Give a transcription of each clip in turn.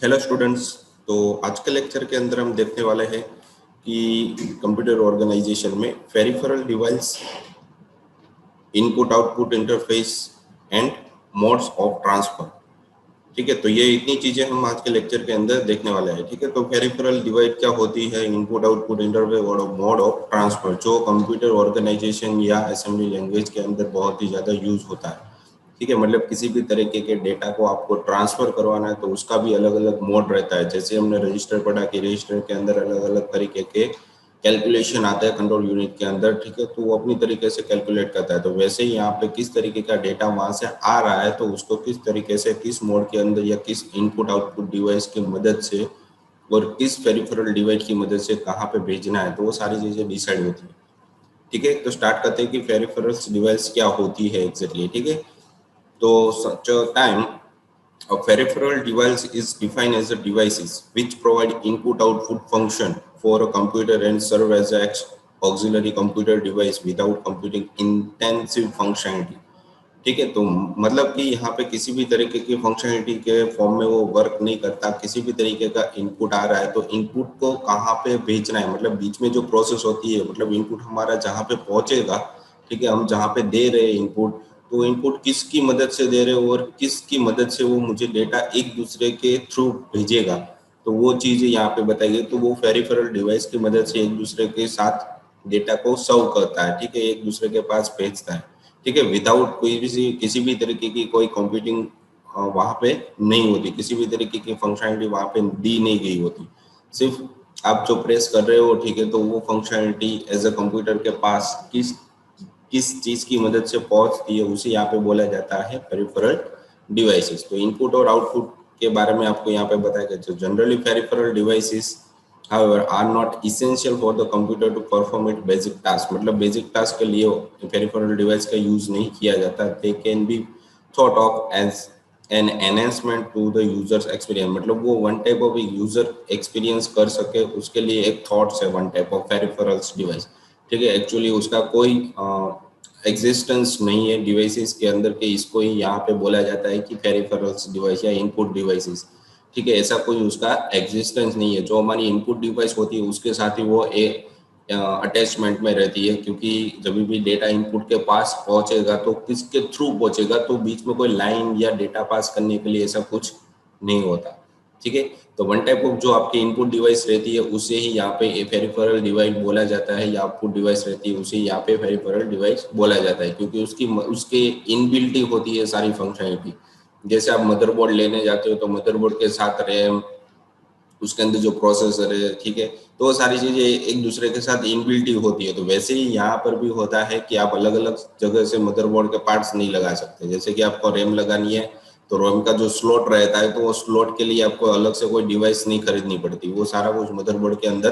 Hello students. तो आज के लेक्चर के अंदर हम देखने वाले हैं कि कंप्यूटर ऑर्गेनाइजेशन में peripheral device, input output interface and modes of transfer. ठीक है, तो ये इतनी चीजें हम आज के लेक्चर के अंदर देखने वाले हैं। ठीक है, तो पेरिफेरल डिवाइस क्या होती है, इनपुट आउटपुट इंटरफेस और मोड ऑफ ट्रांसफर, जो कंप्यूटर ऑर्गेनाइजेशन या असेंबली लैंग्वेज के अंदर बहुत ही ज्यादा यूज होता है। ठीक है, मतलब किसी भी तरीके के डेटा को आपको ट्रांसफर करवाना है तो उसका भी अलग अलग मोड रहता है। जैसे हमने रजिस्टर पढ़ा कि रजिस्टर के अंदर अलग अलग तरीके के कैलकुलेशन आता है कंट्रोल यूनिट के अंदर। ठीक है, तो वो अपनी तरीके से कैलकुलेट करता है। तो वैसे ही यहाँ पे किस तरीके का डेटा वहां से आ रहा है तो उसको किस तरीके से, किस मोड के अंदर या किस इनपुट आउटपुट डिवाइस की मदद से और किस पेरिफेरल डिवाइस की मदद से कहाँ पे भेजना है, तो वो सारी चीजें डिसाइड होती है। ठीक है, तो स्टार्ट करते हैं कि पेरिफेरल डिवाइस क्या होती है एग्जैक्टली। ठीक है, तो such a time a peripheral device is defined as a devices which provide input-output function for a computer and serve as an auxiliary computer device without computing intensive functionality। ठीक है, तो मतलब कि यहाँ पे किसी भी तरीके की फंक्शनलिटी के फॉर्म में वो वर्क नहीं करता। किसी भी तरीके का इनपुट आ रहा है तो इनपुट को कहाँ पे भेजना है, मतलब बीच में जो प्रोसेस होती है, मतलब इनपुट हमारा जहाँ पे पहुंचेगा, ठीक है, हम जहाँ पे दे रहे हैं इनपुट, तो इनपुट किसकी मदद से दे रहे हो और किसकी मदद से वो मुझे डेटा एक दूसरे के थ्रू भेजेगा, तो वो चीजें यहाँ पे बताई गई। तो वो पेरिफेरल डिवाइस की मदद से एक दूसरे के साथ डेटा को सर्व करता है। ठीक है, एक दूसरे के पास भेजता है। ठीक है, विदाउट कोई भी किसी भी तरीके की कोई कंप्यूटिंग वहां पे नहीं होती, किसी भी तरीके की फंक्शनलिटी वहां पे दी नहीं गई होती। सिर्फ आप जो प्रेस कर रहे हो, ठीक है, तो वो फंक्शनलिटी एज अ कंप्यूटर के पास किस किस चीज की मदद से पहुंचती है उसे यहाँ पे बोला जाता है पेरिफेरल डिवाइसेस। तो इनपुट और आउटपुट के बारे में आपको यहाँ पे बताया गया। Generally peripheral devices however are not essential for the computer to perform its basic task। मतलब बेसिक टास्क के लिए पेरिफेरल डिवाइस का यूज नहीं किया जाता। they can be thought of as an enhancement to the users experience। मतलब वो one type of user experience कर सके उसके लिए एक थॉट्स है, one type of peripherals device. ठीक है, एक्चुअली उसका कोई एग्जिस्टेंस नहीं है डिवाइसेस के अंदर के, इसको ही यहाँ पे बोला जाता है कि पेरिफेरल्स डिवाइस या इनपुट डिवाइसेस। ठीक है, ऐसा कोई उसका एग्जिस्टेंस नहीं है। जो हमारी इनपुट डिवाइस होती है उसके साथ ही वो एक अटैचमेंट में रहती है, क्योंकि जब भी डेटा इनपुट के पास पहुंचेगा तो किसके थ्रू पहुंचेगा, तो बीच में कोई लाइन या डेटा पास करने के लिए ऐसा कुछ नहीं होता। ठीक है, तो वन टाइप ऑफ जो आपकी इनपुट डिवाइस रहती है उसे ही यहाँ पे पेरिफेरल डिवाइस बोला जाता है, या आउटपुट डिवाइस रहती है उसे यहाँ पे पेरिफेरल डिवाइस बोला जाता है, क्योंकि उसके इनबिल्ट ही होती है सारी फंक्शनलिटी। जैसे आप मदरबोर्ड लेने जाते हो तो मदरबोर्ड के साथ रैम, उसके अंदर जो प्रोसेसर है, ठीक है, तो वो सारी चीजें एक दूसरे के साथ इनबिल्ट ही होती है। तो वैसे ही यहाँ पर भी होता है कि आप अलग अलग जगह से मदरबोर्ड के पार्ट्स नहीं लगा सकते। जैसे कि आपको रैम लगानी है तो रैम का जो स्लॉट रहता है तो वो स्लॉट के लिए आपको अलग से कोई डिवाइस नहीं खरीदनी पड़ती, वो सारा कुछ मदरबोर्ड के अंदर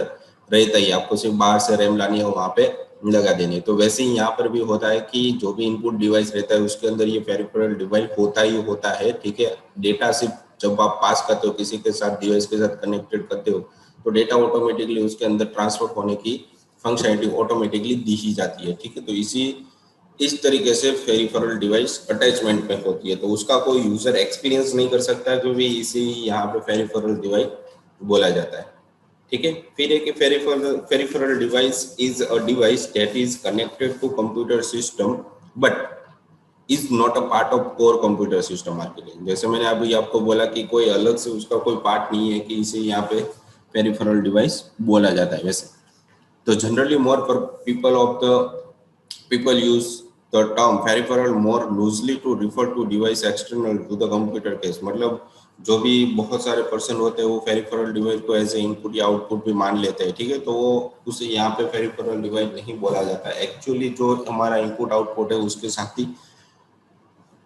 रहता ही, आपको सिर्फ बाहर से रैम लानी है वहां पे लगा देनी है। तो वैसे ही यहाँ पर भी होता है कि जो भी इनपुट डिवाइस रहता है उसके अंदर ये पेरिफेरल डिवाइस होता ही होता है। ठीक है, डेटा सिर्फ जब आप पास करते हो किसी के साथ, डिवाइस के साथ कनेक्टेड करते हो, तो डेटा ऑटोमेटिकली उसके अंदर ट्रांसफर होने की फंक्शनलिटी ऑटोमेटिकली दी ही जाती है। ठीक है, तो इस तरीके से पेरिफेरल डिवाइस अटैचमेंट में होती है, तो उसका कोई यूजर एक्सपीरियंस नहीं कर सकता, जो भी इसी यहाँ पे पेरिफेरल डिवाइस बोला जाता है। ठीक है, फिर एक peripheral device is a device that is connected to computer system but is not a part of core computer system architecture. जैसे मैंने अभी आपको बोला कि कोई अलग से उसका कोई पार्ट नहीं है कि इसे यहाँ पे पेरिफेरल डिवाइस बोला जाता है। वैसे तो generally more for people of the people use the term peripheral more loosely to refer to device external to the computer case। मतलब जो भी बहुत सारे पर्सन होते हैं वो पेरिफेरल डिवाइस को एज ए इनपुट या आउटपुट भी मान लेते हैं। ठीक है, तो वो उसे यहाँ पे पेरिफेरल डिवाइस नहीं बोला जाता। एक्चुअली जो हमारा इनपुट आउटपुट है उसके साथ ही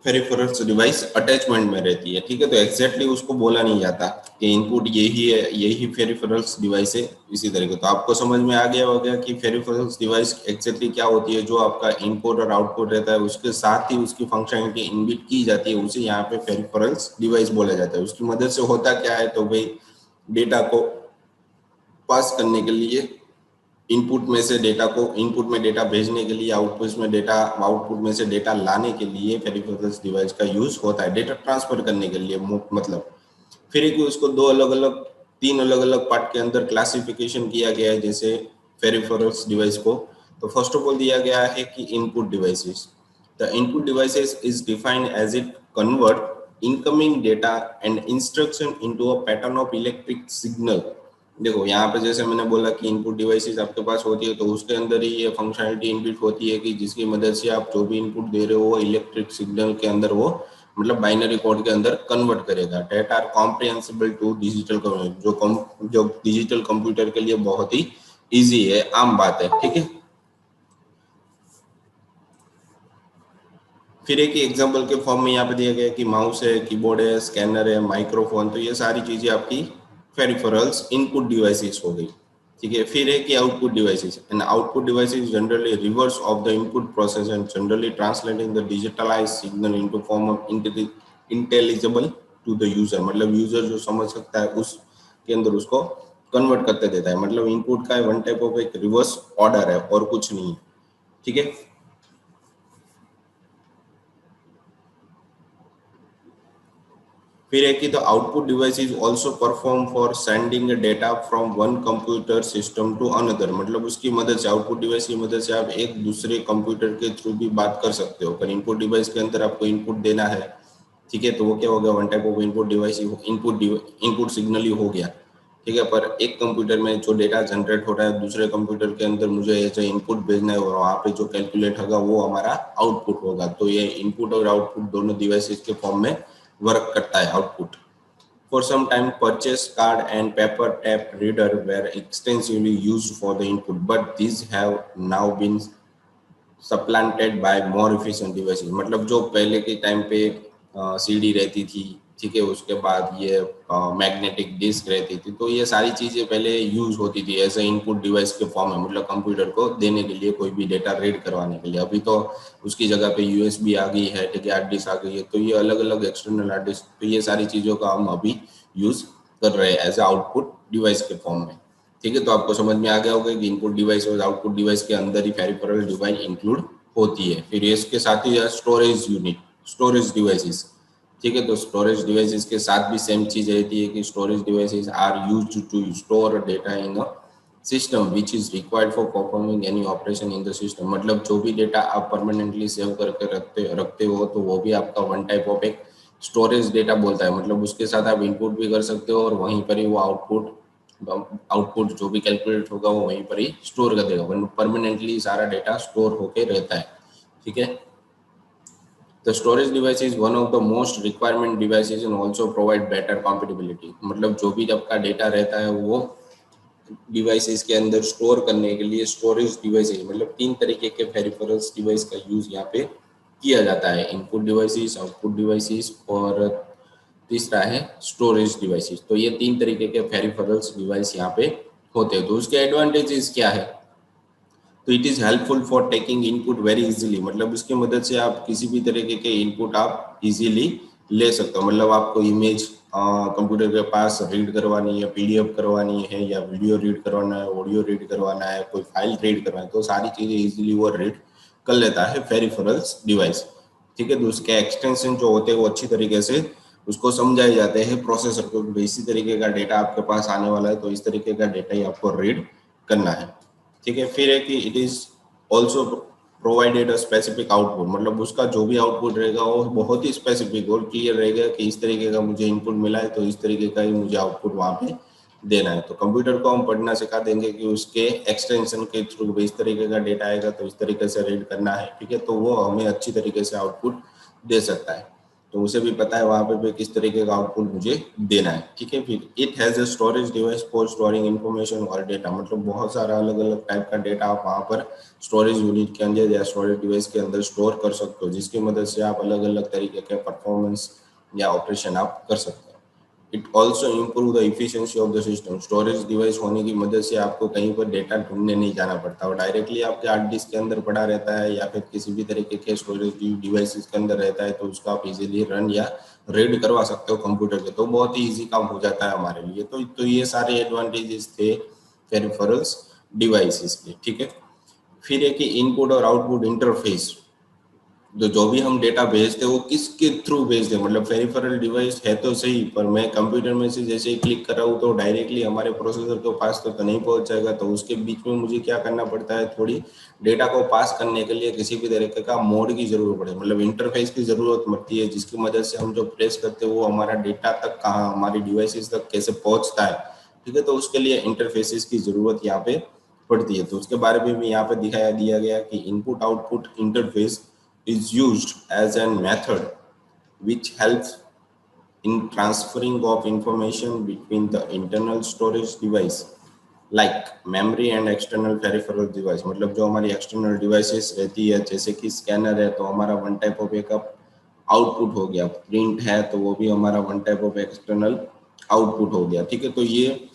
पेरिफेरल्स डिवाइस अटैचमेंट में रहती है। ठीक है, तो एग्जैक्टली उसको बोला नहीं जाता कि इनपुट यही है, यही पेरिफेरल्स डिवाइस है। इसी तरीके तो आपको समझ में आ गया होगा कि पेरिफेरल्स डिवाइस एक्जैक्टली क्या होती है। जो आपका इनपुट और आउटपुट रहता है उसके साथ ही उसकी फंक्शनलिटी इनबिल्ट की जाती है, उसे यहाँ पे पेरिफेरल्स डिवाइस बोला जाता है। उसकी मदद से होता क्या है, तो भाई डेटा को पास करने के लिए इनपुट में से डेटा को, इनपुट में डेटा भेजने के लिए, आउटपुट में डेटा, आउटपुट में से डेटा लाने के लिए पेरिफेरल्स डिवाइस का यूज होता है। डेटा ट्रांसफर करने के लिए मतलब फिर एक उसको तीन अलग अलग पार्ट के अंदर क्लासिफिकेशन किया गया है जैसे पेरिफेरल्स डिवाइस को। तो फर्स्ट ऑफ ऑल दिया गया है कि input devices. The input devices is defined as it convert incoming data and instruction into a pattern of electric signal. देखो यहाँ पे जैसे मैंने बोला कि इनपुट डिवाइसेस आपके पास होती है तो उसके अंदर ही ये फंक्शनलिटी इनबिल्ट होती है कि जिसकी मदद से आप जो भी इनपुट दे रहे हो वो इलेक्ट्रिक सिग्नल के अंदर वो मतलब बाइनरी कोड के अंदर कन्वर्ट करेगा। That are comprehensible to digital जो डिजिटल कंप्यूटर के लिए बहुत ही इजी है, आम बात है, ठीक है। फिर एक एग्जांपल के फॉर्म में यहाँ पे दिया गया है कि माउस है, कीबोर्ड है, स्कैनर है, माइक्रोफोन, तो ये सारी चीजें आपकी पेरिफेरल्स इनपुट डिवाइसेस हो गई, ठीक है। फिर है कि output devices, and output devices generally reverse of the input process and generally translating the digitalized signal into form of intelligible to the user. मतलब यूजर जो समझ सकता है उसके अंदर उसको कन्वर्ट करते देता है। मतलब इनपुट का वन टाइप ऑफ एक रिवर्स ऑर्डर है और कुछ नहीं है, ठीक है। फिर है कि the output device is also perform for sending data from one computer system to another. मतलब उसकी मदद से, आउटपुट डिवाइस की मदद से आप एक दूसरे कंप्यूटर के थ्रू भी बात कर सकते हो। पर इनपुट डिवाइस के अंदर आपको इनपुट देना है, ठीक है, तो वो क्या हो गया, one type of input device ही इनपुट सिग्नल ही हो गया, ठीक है। पर एक कंप्यूटर में जो डेटा जनरेट हो रहा है दूसरे कंप्यूटर के अंदर मुझे ऐसे इनपुट भेजना है और वहाँ पे जो कैलकुलेट होगा वो हमारा आउटपुट होगा। तो ये इनपुट और आउटपुट दोनों डिवाइसेस के फॉर्म में वर्क करता है output. For some time, purchase card and paper tape reader were extensively used for the input, but these have now been supplanted by more efficient devices। मतलब जो पहले के टाइम पे सीडी रहती थी, ठीक है, उसके बाद ये मैग्नेटिक डिस्क रहती थी, तो ये सारी चीजें पहले यूज होती थी एज ए इनपुट डिवाइस के फॉर्म में, मतलब कंप्यूटर को देने के लिए, कोई भी डेटा रीड करवाने के लिए। अभी तो उसकी जगह पे यूएसबी आ गई है, ठीक है, हार्ड डिस्क आ गई है, तो ये अलग अलग एक्सटर्नल हार्ड डिस्क, तो ये सारी चीजों का हम अभी यूज कर रहे हैं एज ए आउटपुट डिवाइस के फॉर्म में, ठीक है। तो आपको समझ में आ गया होगा कि इनपुट डिवाइस और आउटपुट डिवाइस के अंदर ही पेरिफेरल डिवाइस इंक्लूड होती है। फिर इसके साथ ही स्टोरेज यूनिट, स्टोरेज डिवाइसेस, ठीक है। तो स्टोरेज डिवाइसेस के साथ भी सेम चीज रहती है कि storage devices are used to store data in a system which is required for performing any operation in the system. मतलब जो भी डेटा आप परमानेंटली सेव करके रखते हो तो वो भी आपका वन टाइप ऑफ एक स्टोरेज डेटा बोलता है। मतलब उसके साथ आप इनपुट भी कर सकते हो और वहीं पर ही वो आउटपुट जो भी कैलकुलेट होगा वो वहीं पर ही स्टोर कर देगा, परमानेंटली सारा डेटा स्टोर होके रहता है, ठीक है। The storage device is one of the most requirement devices and also provide better compatibility। मतलब जो भी आपका डेटा रहता है वो डिवाइसेस के अंदर स्टोर करने के लिए स्टोरेज डिवाइसेस, मतलब तीन तरीके के पेरिफेरल्स डिवाइस का यूज यहाँ पे किया जाता है, इनपुट डिवाइसेस, आउटपुट डिवाइसेस और तीसरा है स्टोरेज डिवाइसेस। तो ये तीन तरीके के पेरिफेरल्स डिवाइस यहाँ पे होते हैं। तो उसके एडवांटेजेस क्या है, तो it is helpful for taking input very easily. मतलब उसकी मदद से आप किसी भी तरीके के इनपुट आप इजीली ले सकते हो। मतलब आपको इमेज कंप्यूटर के पास रीड करवानी है, पीडीएफ करवानी है, या वीडियो रीड करवाना है, ऑडियो रीड करवाना है, कोई फाइल रीड करवाना है, तो सारी चीजें इजीली वो रीड कर लेता है पेरिफेरल्स डिवाइस, ठीक है। तो उसके एक्सटेंशन जो होते हैं वो अच्छी तरीके से उसको समझाए जाते हैं प्रोसेसर को, इसी तरीके का डेटा आपके पास आने वाला है तो इस तरीके का डेटा ही आपको रीड करना है, ठीक है। फिर है कि it is also provided a specific output. मतलब उसका जो भी आउटपुट रहेगा वो बहुत ही स्पेसिफिक और क्लियर रहेगा कि इस तरीके का मुझे इनपुट मिला है तो इस तरीके का ही मुझे आउटपुट वहाँ पे देना है। तो कंप्यूटर को हम पढ़ना सिखा देंगे कि उसके एक्सटेंशन के थ्रू इस तरीके का डेटा आएगा तो इस तरीके से रीड करना है, ठीक है, तो वो हमें अच्छी तरीके से आउटपुट दे सकता है। तो उसे भी पता है वहाँ पे किस तरीके का आउटपुट मुझे देना है, ठीक है। फिर it has a storage device for storing information और डेटा। मतलब बहुत सारा अलग अलग टाइप का डेटा आप वहाँ पर स्टोरेज यूनिट के अंदर या स्टोरेज डिवाइस के अंदर स्टोर कर सकते हो, जिसकी मदद से आप अलग अलग तरीके के परफॉर्मेंस या ऑपरेशन आप कर सकते हो। It also improve the efficiency of the system. Storage device होने की मदद से आपको कहीं पर डेटा ढूंढने नहीं जाना पड़ता और डायरेक्टली आपके हार्ड डिस्क के अंदर पड़ा रहता है या फिर किसी भी तरीके के स्टोरेज डिवाइसेस के अंदर रहता है, तो उसको आप इजीली रन या रीड करवा सकते हो कंप्यूटर के, तो बहुत ही ईजी काम हो जाता है हमारे लिए। तो ये सारे एडवांटेजेस थे पेरिफेरल्स डिवाइसेस के, ठीक है। फिर है कि इनपुट और आउटपुट इंटरफेस। जो भी हम डेटा भेजते हैं वो किसके थ्रू भेजते हैं, मतलब पेरिफेरल डिवाइस है तो सही, पर मैं कंप्यूटर में से जैसे ही क्लिक कर रहा हूँ तो डायरेक्टली हमारे प्रोसेसर के पास तो नहीं पहुंच जाएगा। तो उसके बीच में मुझे क्या करना पड़ता है, थोड़ी डेटा को पास करने के लिए किसी भी तरीके का मोड की जरूरत पड़े, मतलब इंटरफेस की जरूरत पड़ती है, जिसकी मदद से हम जो प्रेस करते हैं वो हमारा डेटा तक कहाँ, हमारी डिवाइसेस तक कैसे पहुंचता है। ठीक है, तो उसके लिए इंटरफेसेस की जरूरत यहाँ पे पड़ती है। तो उसके बारे में भी यहाँ पे दिखाया दिया गया कि input output interface is used as a method which helps in transferring of information between the internal storage device like memory and external peripheral device। मतलब जो हमारी एक्सटर्नल डिवाइसेस रहती है, जैसे कि स्कैनर है तो हमारा वन टाइप ऑफ एक आउटपुट हो गया, प्रिंट है तो वो भी हमारा one type of external output हो गया। ठीक है, तो ये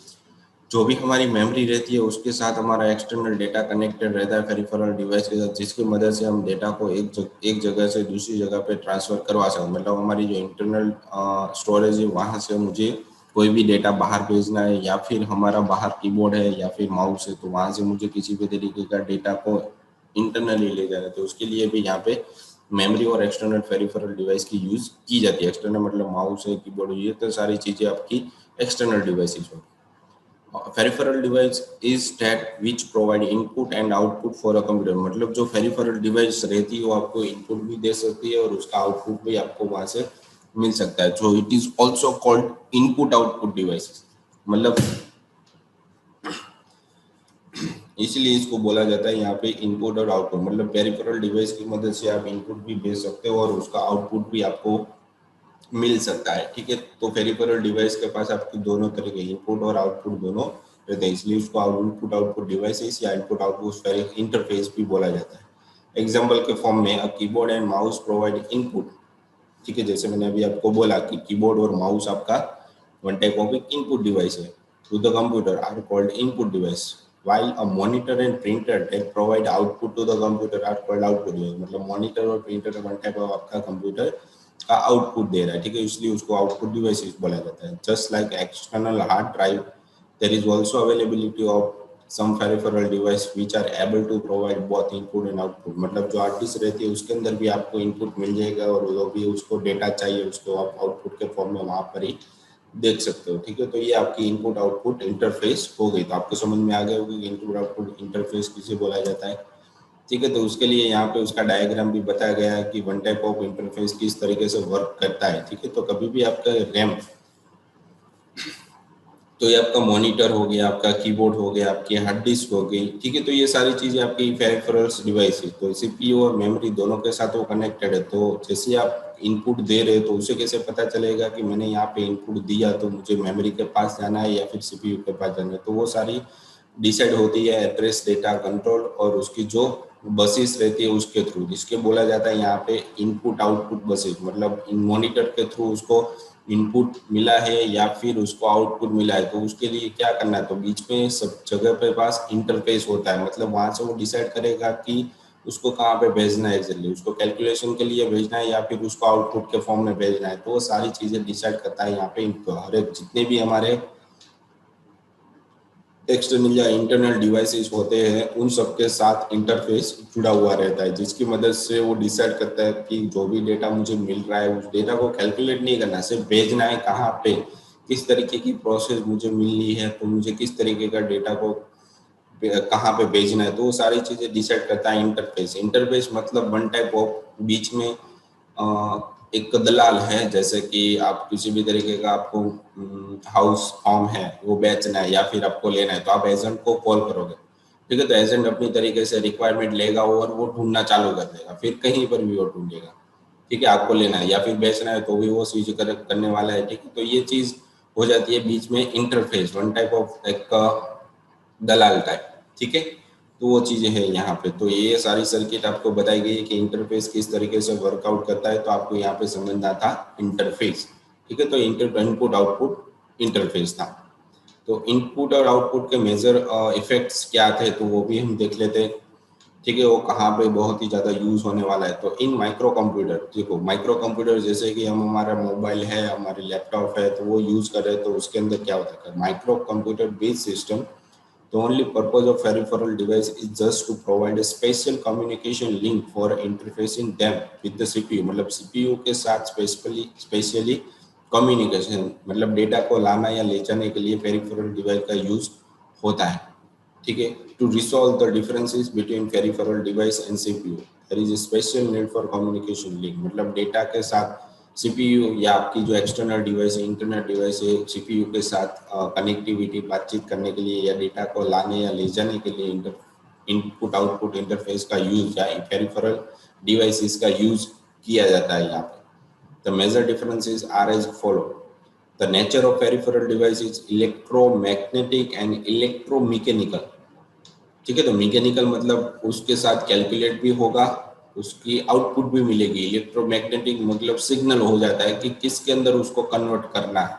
जो भी हमारी मेमोरी रहती है उसके साथ हमारा एक्सटर्नल डेटा कनेक्टेड रहता है पेरिफेरल डिवाइस के साथ, जिसकी मदद से हम डेटा को एक जगह से दूसरी जगह पे ट्रांसफर करवा सकते हैं। मतलब हमारी जो इंटरनल स्टोरेज है वहाँ से मुझे कोई भी डेटा बाहर भेजना है, या फिर हमारा बाहर कीबोर्ड है या फिर माउस है तो वहाँ से मुझे किसी भी तरीके का डेटा को इंटरनली ले जाना है, तो उसके लिए भी यहाँ पे मेमोरी और एक्सटर्नल पेरिफेरल डिवाइस की यूज की जाती है। एक्सटर्नल मतलब माउस है, कीबोर्ड, ये तो सारी चीजें आपकी एक्सटर्नल डिवाइसेज होगी। Peripheral device is that which provide input and output for a computer. मतलब जो पेरिफेरल डिवाइस रहती है वो आपको इनपुट भी दे सकती है और उसका आउटपुट भी आपको वहां से मिल सकता है। जो it is also called input output devices, मतलब इसलिए इसको बोला जाता है यहाँ पे इनपुट और आउटपुट। मतलब पेरिफेरल डिवाइस की मदद से आप इनपुट भी भेज सकते हो और उसका आउटपुट भी आपको मिल सकता है। ठीक है, तो पेरिफेरल डिवाइस के पास आपके दोनों तरह के इनपुट और आउटपुट दोनों रहते हैं, इसलिए उसको इनपुट आउटपुट डिवाइसेस या इनपुट आउटपुट इंटरफेस भी बोला जाता है। एग्जाम्पल के फॉर्म में, a keyboard and mouse provide input. ठीक है, जैसे मैंने अभी आपको बोला कि कीबोर्ड और माउस आपका one type of input device है to the computer are called input device, while a monitor and printer that provide output to the computer are called output device। मतलब मॉनिटर और प्रिंटर वन टाइप ऑफ आपका computer का output दे रहा है। ठीक है, इसलिए उसको आउटपुट डिवाइसेस बोला जाता है। Just like external hard drive, there is also availability of some peripheral device which are able to provide both input and output. मतलब जो हार्ड डिस्क रहती है उसके अंदर भी आपको इनपुट मिल जाएगा और जो भी उसको डेटा चाहिए उसको आप आउटपुट के फॉर्म में वहां पर ही देख सकते हो। ठीक है, तो ये आपकी इनपुट आउटपुट इंटरफेस हो गई। तो आपको समझ में आ गया होगा कि इनपुट आउटपुट इंटरफेस किसे बोला जाता है। ठीक है, तो उसके लिए यहाँ पे उसका डायग्राम भी बताया गया है कि वन टाइप ऑफ इंटरफेस किस तरीके से वर्क करता है। ठीक है, तो कभी भी आपका रैम, तो ये आपका मॉनिटर हो गया, आपका कीबोर्ड हो गया, आपकी हार्ड डिस्क हो गई। ठीक है, तो ये सारी चीजें आपकी पेरिफेरल्स डिवाइस है। तो सीपीयू और मेमोरी दोनों के साथ वो कनेक्टेड है। तो जैसे आप इनपुट दे रहे हो तो उसे कैसे पता चलेगा कि मैंने यहाँ पे इनपुट दिया तो मुझे मेमोरी के पास जाना है या फिर सीपीयू के पास जाना है। तो वो सारी डिसाइड होती है एड्रेस डेटा कंट्रोल और उसकी जो बसेस रहती है उसके थ्रू, जिसके बोला जाता है यहाँ पे इनपुट आउटपुट बसेस। मतलब इन मॉनिटर के थ्रू उसको इनपुट मिला है या फिर उसको आउटपुट मिला है, तो उसके लिए क्या करना है, तो बीच में सब जगह पे पास इंटरफेस होता है। मतलब वहां से वो डिसाइड करेगा कि उसको कहाँ पे भेजना है, एग्जैक्टली उसको कैलकुलेशन के लिए भेजना है या फिर उसको आउटपुट के फॉर्म में भेजना है। तो वो सारी चीजें डिसाइड करता है यहाँ पे हर एक जितने भी हमारे एक्सटर्नल या इंटरनल डिवाइसेस होते हैं उन सबके साथ इंटरफेस जुड़ा हुआ रहता है, जिसकी मदद से वो डिसाइड करता है कि जो भी डेटा मुझे मिल रहा है उस डेटा को कैलकुलेट नहीं करना, सिर्फ भेजना है कहाँ पे, किस तरीके की प्रोसेस मुझे मिली है, तो मुझे किस तरीके का डेटा को कहाँ पे भेजना है। तो वो सारी चीजें डिसाइड करता है इंटरफेस। इंटरफेस मतलब वन टाइप ऑफ बीच में एक दलाल है। जैसे कि आप किसी भी तरीके का आपको हाउस फॉर्म है वो बेचना है या फिर आपको लेना है तो आप एजेंट को कॉल करोगे। ठीक है, तो एजेंट अपनी तरीके से रिक्वायरमेंट लेगा और वो ढूंढना चालू कर देगा, फिर कहीं पर भी वो ढूंढेगा। ठीक है, आपको लेना है या फिर बेचना है तो भी वो चीज करने वाला है। ठीक है, तो ये चीज हो जाती है बीच में इंटरफेस, वन टाइप ऑफ एक दलाल टाइप। ठीक है, तो वो चीजें हैं यहाँ पे। तो ये सारी सर्किट आपको बताई गई है कि इंटरफेस किस तरीके से वर्कआउट करता है, तो आपको यहाँ पे समझना था इंटरफेस। ठीक है, तो इनपुट आउटपुट इंटरफेस था। तो इनपुट और आउटपुट के मेजर इफेक्ट्स क्या थे तो वो भी हम देख लेते हैं। ठीक है, वो कहाँ पे बहुत ही ज्यादा यूज होने वाला है। तो इन माइक्रो कंप्यूटर, देखो माइक्रो कंप्यूटर जैसे कि हम हमारा मोबाइल है, हमारे लैपटॉप है, तो वो यूज कर रहे हैं तो उसके अंदर क्या होता है, micro computer based system The only purpose of peripheral device is just to provide a special communication link for interfacing them with the CPU. मतलब CPU के साथ स्पेशली कम्युनिकेशन मतलब डेटा को लाना या ले जाने के लिए पेरिफेरल डिवाइस का यूज होता है, ठीक है। To resolve the differences between peripheral device and CPU there is a special need for communication link. मतलब डेटा के साथ सीपीयू या आपकी जो एक्सटर्नल डिवाइस है, इंटरनेट डिवाइस है, सीपीयू के साथ कनेक्टिविटी बातचीत करने के लिए या डेटा को लाने या ले जाने के लिए इनपुट आउटपुट इंटरफेस का यूज या पेरिफेरल डिवाइसेस का यूज किया जाता है यहाँ पे। The major differences are as follow. The nature of peripheral device is electromagnetic and electromechanical, ठीक है। तो मैकेनिकल मतलब उसके साथ कैलकुलेट भी होगा, उसकी आउटपुट भी मिलेगी। इलेक्ट्रोमैग्नेटिक मतलब सिग्नल हो जाता है कि किसके अंदर उसको कन्वर्ट करना है,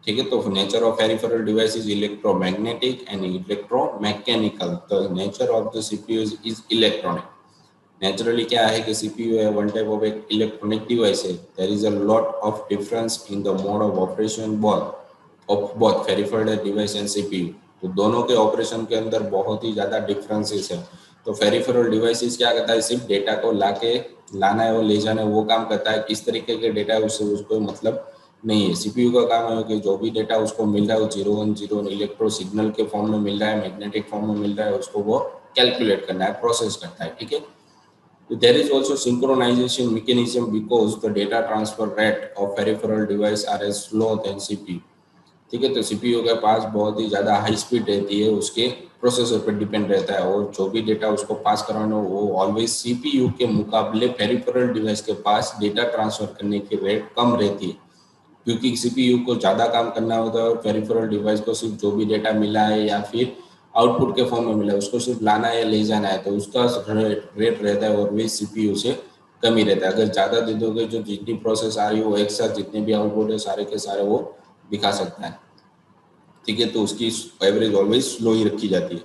ठीक है। तो nature of peripheral device is electromagnetic and electromechanical. The nature of the CPU is electronic. Naturally क्या है कि सीपीयू है वन टाइप ऑफ एक इलेक्ट्रॉनिक डिवाइस है। There is a lot of difference in the mode of operation of both peripheral device and CPU. तो दोनों के operation के अंदर बहुत ही ज़्यादा डिफरेंसेस है। तो पेरिफेरल डिवाइसेस क्या करता है, सिर्फ डेटा को लाना है और ले जाना है, वो काम करता है। किस तरीके के डेटा है उससे उसको मतलब नहीं है। सीपीयू का काम है कि जो भी डेटा उसको मिल रहा है वो 0 1 0 इलेक्ट्रो सिग्नल के फॉर्म में मिल रहा है, मैग्नेटिक फॉर्म में मिल रहा है, उसको वो कैलकुलेट करना है, प्रोसेस करता है, ठीक है। There is also synchronization mechanism because the data transfer rate of peripheral device are as slow than CPU, ठीक है। तो सीपीयू के पास बहुत ही ज़्यादा हाई स्पीड रहती है, उसके प्रोसेसर पर डिपेंड रहता है, और जो भी डेटा उसको पास कराना हो वो ऑलवेज सीपीयू के मुकाबले पेरिफेरल डिवाइस के पास डेटा ट्रांसफर करने की रेट कम रहती है, क्योंकि सीपीयू को ज़्यादा काम करना होता है और पेरिफेरल डिवाइस को सिर्फ जो भी डेटा मिला है या फिर आउटपुट के फॉर्म में मिला है उसको सिर्फ लाना है या ले जाना है, तो उसका रेट रहता है और वे सीपीयू से कम ही रहता है। अगर ज़्यादा दे दोगे जो जितनी प्रोसेस आ रही है वो एक साथ जितने भी आउटपुट है सारे के सारे वो दिखा सकता है, ठीक है। तो उसकी एवरेज ऑलवेज स्लो ही रखी जाती है।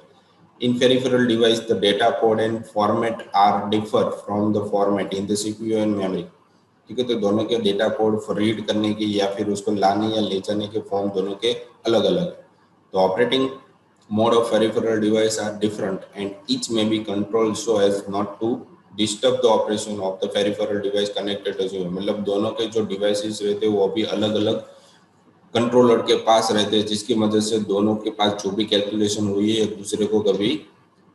In peripheral device the data code and format are differ from the format in the CPU and memory, ठीक है। तो दोनों के डेटा कोड रीड करने के या फिर उसको लाने या ले जाने के फॉर्म दोनों के अलग अलग। तो operating mode of peripheral device are different and each may be control so as not to disturb the operation of the peripheral device connected to, मतलब दोनों के जो डिवाइसेस रहते हैं वो भी अलग अलग कंट्रोलर के पास रहते हैं, जिसकी मदद से दोनों के पास जो भी कैलकुलेशन हुई है एक दूसरे को कभी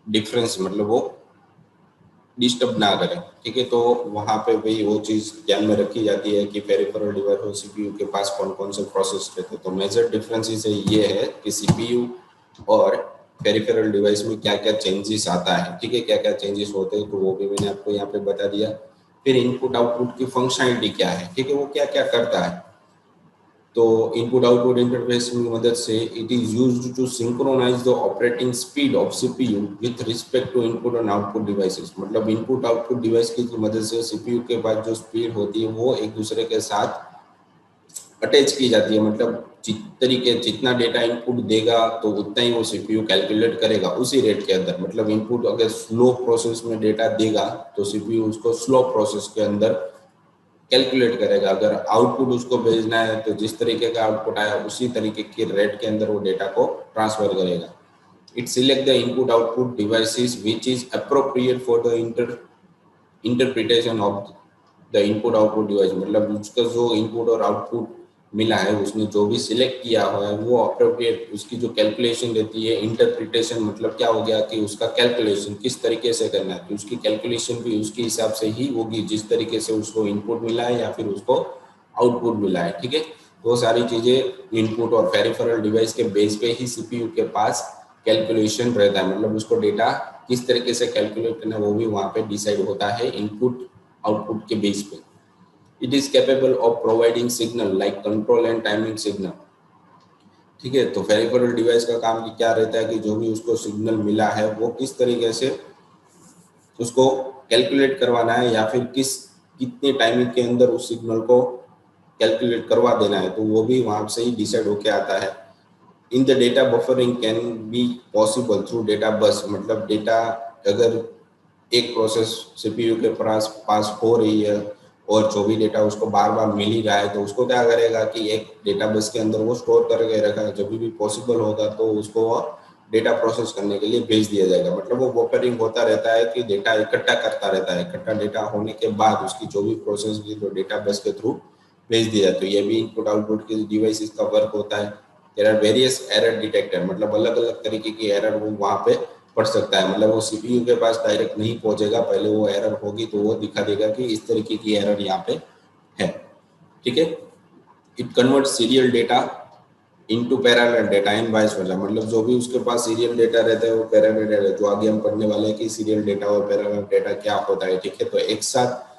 डिफरेंस मतलब वो डिस्टर्ब ना करें, ठीक है। तो वहाँ पे भी वो चीज़ ध्यान में रखी जाती है कि पेरिफेरल डिवाइस और सीपीयू के पास कौन कौन से प्रोसेस रहते हैं। तो मेजर डिफरेंसेस ये है कि सीपीयू और पेरिफेरल डिवाइस में क्या क्या चेंजेस आता है, ठीक है, क्या क्या चेंजेस होते हैं, तो वो भी मैंने आपको यहाँ पे बता दिया। फिर इनपुट आउटपुट की फंक्शनलिटी क्या है, ठीक है, वो क्या क्या करता है। तो इनपुट आउटपुट इंटरफेस की मदद से it is used to synchronize the operating speed of CPU with respect to input and output devices. मतलब इनपुट आउटपुट डिवाइस की मदद से सीपीयू के पास जो स्पीड होती है वो एक दूसरे के साथ अटैच की जाती है। मतलब जितना डेटा इनपुट देगा तो उतना ही वो सीपीयू कैलकुलेट करेगा उसी रेट के अंदर। मतलब इनपुट अगर स्लो प्रोसेस में डेटा देगा तो सीपीयू उसको स्लो प्रोसेस के अंदर कैलकुलेट करेगा। अगर आउटपुट उसको भेजना है तो जिस तरीके का आउटपुट आया उसी तरीके के रेट के अंदर वो डेटा को ट्रांसफर करेगा। It select the input output devices which is appropriate for the interpretation of the input output device. मतलब उसका जो इनपुट और आउटपुट मिला है उसने जो भी सिलेक्ट किया हुआ है वो अप्रोप्रिएट उसकी जो कैलकुलेशन रहती है, इंटरप्रिटेशन मतलब क्या हो गया कि उसका कैलकुलेशन किस तरीके से करना है, तो उसकी कैलकुलेशन भी उसके हिसाब से ही होगी जिस तरीके से उसको इनपुट मिला है या फिर उसको आउटपुट मिला है, ठीक है। वो सारी चीजें इनपुट और पेरिफेरल डिवाइस के बेस पे ही सीपीयू के पास कैलकुलेशन रहता है। मतलब उसको डेटा किस तरीके से कैलकुलेट करना है वो भी वहाँ पे डिसाइड होता है इनपुट आउटपुट के बेस पे। It is capable of providing signal like control and timing signal, ठीक है। तो पेरिफेरल डिवाइस का काम क्या रहता है कि जो भी उसको सिग्नल मिला है वो किस तरीके से उसको कैलकुलेट करवाना है या फिर कितने टाइमिंग के अंदर उस सिग्नल को कैलकुलेट करवा देना है, तो वो भी वहां से ही डिसाइड होके आता है। In the data buffering can be possible through data bus. मतलब डेटा अगर एक प्रोसेस सीपीयू के पास हो रही है और जो भी डेटा उसको बार बार मिल ही रहा है तो उसको क्या करेगा कि एक डेटा बस के अंदर वो स्टोर करके रखा है, जब भी पॉसिबल होगा तो उसको डेटा प्रोसेस करने के लिए भेज दिया जाएगा। मतलब वो बफरिंग होता रहता है कि डेटा इकट्ठा करता रहता है, इकट्ठा डेटा होने के बाद उसकी जो भी प्रोसेस की तो डेटा बेस के थ्रू भेज दिया जाता है। ये भी इनपुट आउटपुट के डिवाइसेस का वर्क होता है। There are various error detector, मतलब अलग अलग तरीके की एरर वो वहाँ पे पढ़ सकता है। मतलब वो सीपीयू के पास डायरेक्ट नहीं पहुंचेगा, पहले वो एरर होगी तो वो दिखा देगा कि इस तरीके की एरर यहाँ पे है। ठीक है। It convert serial data into parallel data and vice versa, मतलब जो भी उसके पास सीरियल डेटा रहता है वो पैरेलल डेटा, जो आगे हम पढ़ने वाले हैं कि सीरियल डेटा और पैरेलल डेटा क्या होता है। ठीक है। तो एक साथ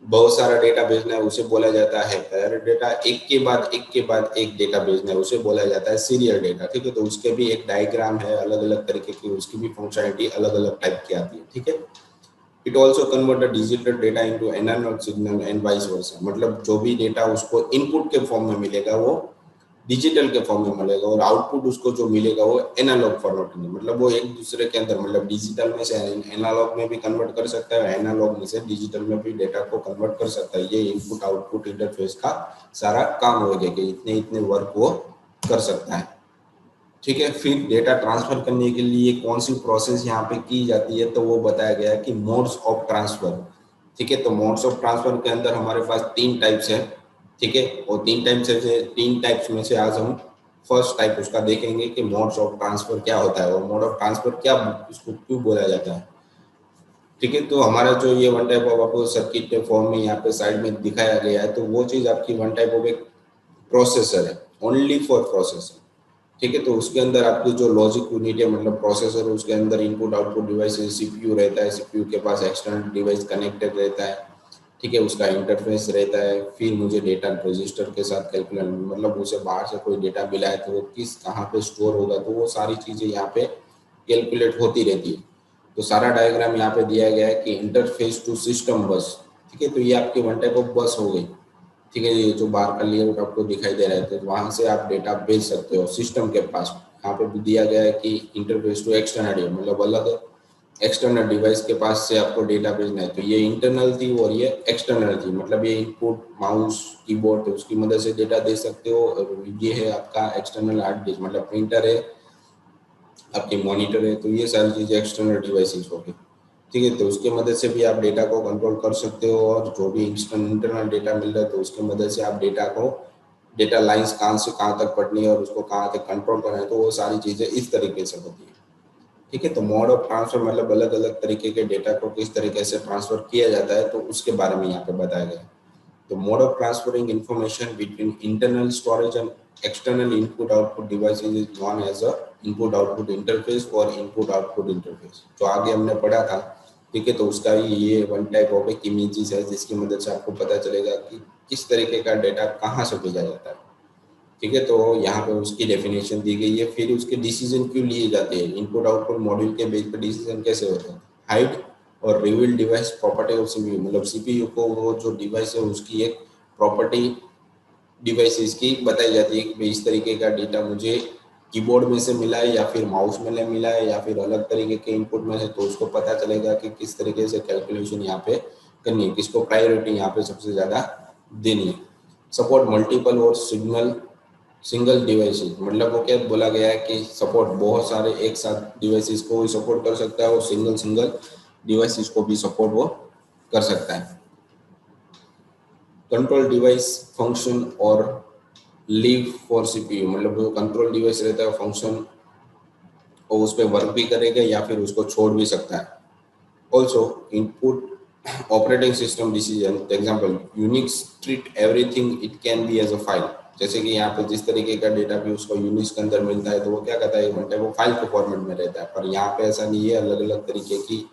बहुत सारा डेटा भेजना है उसे बोला जाता है पैरेलल डेटा, एक के बाद एक डेटा भेजना है उसे बोला जाता है सीरियल डेटा। ठीक है। तो उसके भी एक डायग्राम है, अलग अलग तरीके की उसकी भी फंक्शनलिटी अलग अलग टाइप की आती है। ठीक है। It also convert the digital data into analog signal and vice versa, मतलब जो भी डेटा उसको इनपुट के फॉर्म में मिलेगा वो डिजिटल के फॉर्म में मिलेगा और आउटपुट उसको जो मिलेगा वो एनालॉग फॉर्मेट में, मतलब वो एक दूसरे के अंदर, मतलब डिजिटल में से एनालॉग में भी कन्वर्ट कर सकता है, एनालॉग में से डिजिटल में भी डेटा को कन्वर्ट कर सकता है। ये इनपुट आउटपुट इंटरफेस का सारा काम हो गया कि इतने इतने वर्क वो कर सकता है। ठीक है। फिर डेटा ट्रांसफर करने के लिए कौन सी प्रोसेस यहाँ पे की जाती है, तो वो बताया गया है कि मोड्स ऑफ ट्रांसफर। ठीक है। तो मोड्स ऑफ ट्रांसफर के अंदर हमारे पास 3 टाइप्स है। ठीक है। और 3 टाइप्स में से आज हम फर्स्ट टाइप उसका देखेंगे कि मोड्स ऑफ ट्रांसफर क्या होता है और मोड ऑफ ट्रांसफर क्या, उसको क्यों बोला जाता है। ठीक है। तो हमारा जो ये वन टाइप ऑफ आपको सर्किट के फॉर्म में यहाँ पे साइड में दिखाया गया है, तो वो चीज आपकी वन टाइप ऑफ एक प्रोसेसर है, ओनली फॉर प्रोसेसर। ठीक है। तो उसके अंदर आपकी जो लॉजिक यूनिट है, मतलब प्रोसेसर, उसके अंदर इनपुट आउटपुट डिवाइस सीपीयू रहता है, सीपीयू के पास एक्सटर्नल डिवाइस कनेक्टेड रहता है। ठीक है। उसका इंटरफेस रहता है। फिर मुझे डेटा रजिस्टर के साथ कैलकुलेट, मतलब उसे बाहर से कोई डेटा मिला है तो वो किस कहाँ पे स्टोर होगा, तो वो सारी चीजें यहाँ पे कैलकुलेट होती रहती है। तो सारा डायग्राम यहाँ पे दिया गया है कि इंटरफेस टू सिस्टम बस। ठीक है। तो ये आपकी वन टाइप ऑफ बस हो गई। ठीक है। ये जो बाहर का लेआउट आपको दिखाई दे रहा है, तो वहां से आप डेटा भेज सकते हो सिस्टम के पास। यहाँ पे भी दिया गया है कि इंटरफेस टू एक्सटर्नल, मतलब अलग एक्सटर्नल डिवाइस के पास से आपको डेटा भेजना है। तो ये इंटरनल थी और ये एक्सटर्नल थी, मतलब ये इनपुट माउस कीबोर्ड है उसकी मदद से डेटा दे सकते हो। और ये है आपका एक्सटर्नल हार्ड डिस्क, मतलब प्रिंटर है, आपकी मॉनिटर है। तो ये सारी चीजें एक्सटर्नल डिवाइसेस होगी। ठीक है। तो उसके मदद से भी आप डेटा को कंट्रोल कर सकते हो और जो भी इंटरनल डेटा मिल रहा है तो उसके मदद से आप डेटा को, डेटा लाइंस कहाँ से कहाँ तक पढ़नी है और उसको कहाँ तक कंट्रोल करना है, तो वो सारी चीजें इस तरीके से होती है। ठीक है। तो मोड ऑफ ट्रांसफर मतलब अलग अलग तरीके के डेटा को किस तरीके से ट्रांसफर किया जाता है, तो उसके बारे में यहाँ पे बताया गया है। तो mode of transferring information between internal storage and external input output devices is known as a input output interface or input output interface, जो आगे हमने पढ़ा था। ठीक है। तो उसका ये वन टाइप ऑफ एक इमेजेस है जिसकी मदद से आपको पता चलेगा कि किस तरीके का डेटा कहाँ से भेजा जाता है। ठीक है। तो यहाँ पे उसकी डेफिनेशन दी गई है। फिर उसके डिसीजन क्यों लिए जाते हैं, इनपुट आउटपुट मॉड्यूल के बेस पर डिसीजन कैसे होते हैं। हाइड और reveal device property of CPU, मतलब सीपीयू को वो जो डिवाइस है उसकी एक प्रॉपर्टी डिवाइस इसकी बताई जाती है कि इस तरीके का डेटा मुझे कीबोर्ड में से मिला है या फिर माउस में मिला है या फिर अलग तरीके के इनपुट में है, तो उसको पता चलेगा कि किस तरीके से कैलकुलेशन यहाँ पे करनी है, किसको प्रायोरिटी यहाँ पे सबसे ज्यादा देनी है। सपोर्ट मल्टीपल और सिंगल डिवाइसेस, मतलब वो क्या बोला गया है कि सपोर्ट बहुत सारे एक साथ डिवाइसेस को सपोर्ट कर सकता है और सिंगल सिंगल डिवाइसेस को भी सपोर्ट वो कर सकता है। कंट्रोल डिवाइस फंक्शन और लीव फॉर सीपीयू, मतलब जो कंट्रोल डिवाइस रहता है फंक्शन और उस पर वर्क भी करेगा या फिर उसको छोड़ भी सकता है। Also input operating system decision, example Unix treat everything it can be as a file, जैसे कि यहाँ पे जिस तरीके का डेटा भी उसको यूनिक्स के अंदर मिलता है तो वो क्या कहता है, घंटे वो फाइल के फॉर्मेट में रहता है। पर यहाँ पे ऐसा नहीं है, अलग अलग तरीके की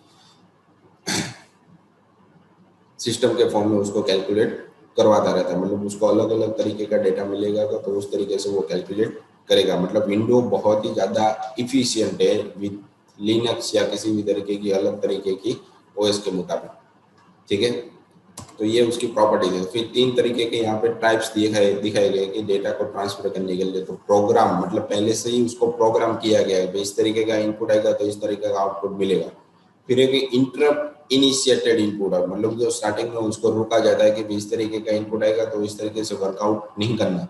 सिस्टम के फॉर्म में उसको कैलकुलेट करवाता रहता है, मतलब उसको अलग अलग तरीके का डेटा मिलेगा तो उस तरीके से वो कैलकुलेट करेगा। मतलब विंडो बहुत ही ज़्यादा इफिशियंट है विद लिनक्स या किसी भी तरीके की अलग तरीके की ओएस के मुताबिक। ठीक है। तो ये उसकी प्रॉपर्टीज है। फिर 3 तरीके के यहाँ पे टाइप्स दिखाए गए कि डेटा को ट्रांसफर करने के लिए। तो प्रोग्राम, मतलब पहले से ही उसको प्रोग्राम किया गया है, इस तरीके का इनपुट आएगा तो इस तरीके का आउटपुट मिलेगा। फिर एक इंटरप्ट इनिशिएटेड इनपुट, मतलब जो स्टार्टिंग में उसको रोका जाता है कि इस तरीके का इनपुट आएगा तो इस तरीके से वर्कआउट नहीं करना।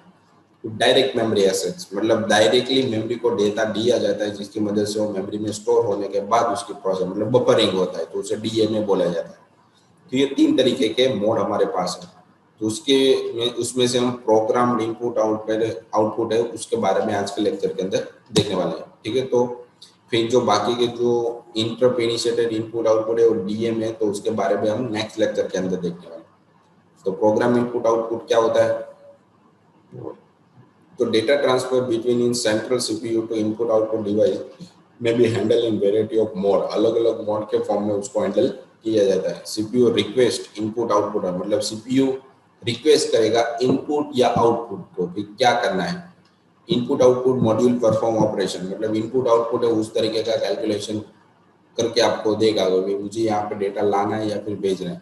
डायरेक्ट मेमोरी एसेट्स, मतलब डायरेक्टली मेमोरी को डेटा दिया जाता है जिसकी मदद से वो मेमोरी में स्टोर होने के बाद उसकी प्रोसेस मतलब बफरिंग होता है, तो उसे डीएमए बोला जाता है। तो ये 3 तरीके के मोड हमारे पास है। तो उसमें से हम प्रोग्राम इनपुट आउटपुट है उसके बारे में आज के लेक्चर के अंदर देखने वाले हैं। ठीक है, तो फिर जो बाकी के जो इंटरप्ट इनिशिएटेड इनपुट आउटपुट है और डीएम है, तो उसके बारे में हम नेक्स्ट लेक्चर के अंदर देखने वाले हैं। तो प्रोग्राम इनपुट आउटपुट क्या होता है? तो data transfer between in central CPU to input output device may be handled in variety of mode, अलग अलग मोड के फॉर्म में उसको हैंडल किया जाता है। CPU रिक्वेस्ट इनपुट आउटपुट है, मतलब CPU रिक्वेस्ट करेगा इनपुट या आउटपुट को कि क्या करना है। Input output module perform operation, मतलब इनपुट आउटपुट है उस तरीके का कैलकुलेशन करके आपको देगा कि मुझे यहाँ पे डेटा लाना है या फिर भेजना है।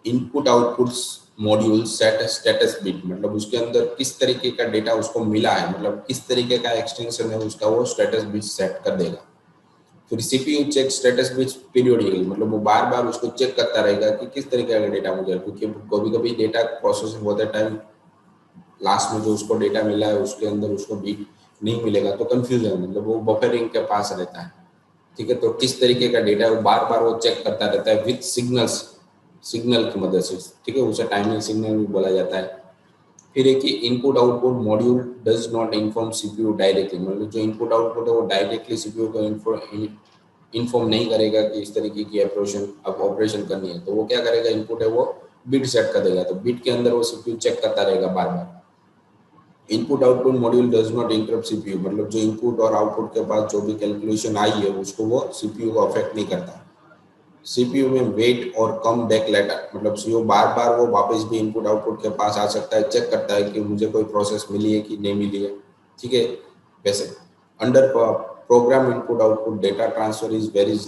Input output module set status bit, मतलब उसके अंदर किस तरीके का डेटा उसको मिला है, मतलब किस तरीके का एक्सटेंशन है उसका, वो स्टेटस बिट सेट कर देगा। फिर CPU check status bit periodically, मतलब वो बार बार उसको चेक करता रहेगा कि किस तरीके का डेटा मुझे, क्योंकि कभी कभी डेटा प्रोसेसिंग होते टाइम लास्ट में जो उसको डेटा मिला है उसके अंदर उसको बिट नहीं मिलेगा तो कंफ्यूजन, मतलब वो बफरिंग के पास रहता है। ठीक है, तो किस तरीके का डेटा है वो बार बार वो चेक करता रहता है विथ सिग्नल की मदद से। ठीक है, उसे टाइमिंग सिग्नल भी बोला जाता है। फिर एक input output module does not inform CPU directly, मतलब जो इनपुट आउटपुट है वो डायरेक्टली सीपीयू को इन्फॉर्म नहीं करेगा कि इस तरीके की ऑपरेशन करनी है। तो वो क्या करेगा, इनपुट है वो बिट सेट कर देगा, तो बिट के अंदर वो सीपीयू चेक करता रहेगा बार बार। Input output module does not interrupt CPU, मतलब जो इनपुट और आउटपुट के पास जो भी कैलकुलेशन आई है उसको वो सीपीयू को अफेक्ट नहीं करता। सीपीयू में वेट और कम बैक लेटर, मतलब सीपीयू बार बार वो वापस भी इनपुट आउटपुट के पास आ सकता है, चेक करता है कि मुझे कोई प्रोसेस मिली है कि नहीं मिली है। ठीक है, वैसे under program input output data transfer is very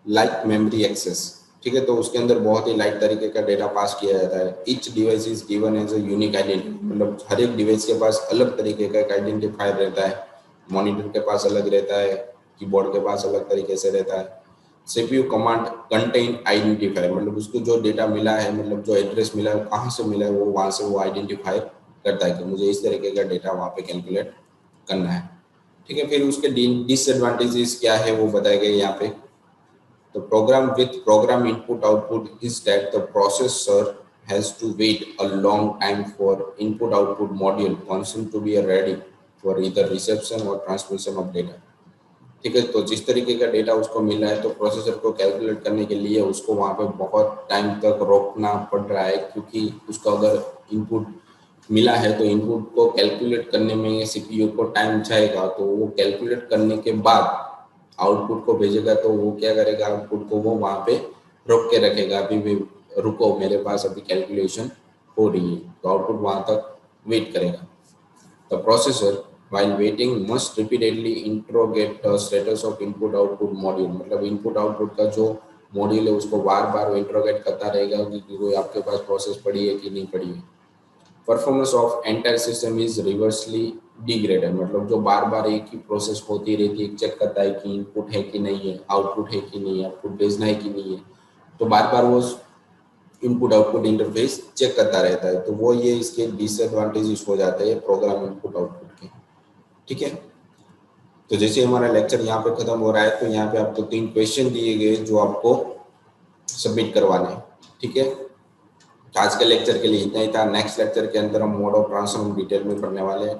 like memory access. ठीक है, तो उसके अंदर बहुत ही लाइट तरीके का डेटा पास किया जाता है। Each device is given as a unique identity, मतलब हर एक डिवाइस के पास अलग तरीके का एक आइडेंटिफायर रहता है। मॉनिटर के पास अलग रहता है, कीबोर्ड के पास अलग तरीके से रहता है। सीपीयू कमांड कंटेन आइडेंटिफायर, मतलब उसको जो डेटा मिला है, मतलब जो एड्रेस मिला है कहाँ से मिला है, वो वहाँ से वो आइडेंटिफाई करता है कि मुझे इस तरीके का डेटा वहाँ पे कैलकुलेट करना है। ठीक है, फिर उसके डिसएडवांटेजेस क्या है वो बताए गए यहाँ पे। The program with program input output is that the processor has to wait a long time for input output module function to be ready for either reception or transmission of data. ठीक है, तो जिस तरीके का data उसको मिला है तो प्रोसेसर को कैलकुलेट करने के लिए उसको वहाँ पे बहुत टाइम तक रोकना पड़ रहा है, क्योंकि उसको अगर इनपुट मिला है तो इनपुट को कैलकुलेट करने में सीपीयू को टाइम जाएगा, तो वो कैलकुलेट करने के बाद आउटपुट को भेजेगा, तो वो क्या करेगा, आउटपुट को वो वहाँ पे रोक के रखेगा, अभी भी रुको मेरे पास अभी कैलकुलेशन हो रही है, तो आउटपुट वहाँ तक वेट करेगा। The processor while waiting must repeatedly interrogate the status of input output module, मतलब इनपुट आउटपुट का जो मॉड्यूल है उसको बार बार इंट्रोगेट करता रहेगा कि कोई आपके पास प्रोसेस पड़ी है कि नहीं पड़ी है। Performance of entire system is reversely degraded, मतलब जो बार बार एक ही प्रोसेस होती रहती है, चेक करता है कि इनपुट है कि नहीं है, आउटपुट है कि नहीं है, आउटपुट भेजना है कि नहीं है, तो बार बार वो इनपुट आउटपुट इंटरफेस चेक करता रहता है। तो वो ये इसके डिसएडवांटेजेस हो जाते हैं प्रोग्राम इनपुट आउटपुट के। ठीक है, तो जैसे हमारा लेक्चर यहाँ पे खत्म हो रहा है, तो यहाँ पे आपको 3 क्वेश्चन दिए गए जो आपको सबमिट करवाने हैं। ठीक है, आज के लेक्चर के लिए इतना ही था। नेक्स्ट लेक्चर के अंदर हम मोड ऑफ ट्रांसफर डिटेल में पढ़ने वाले हैं।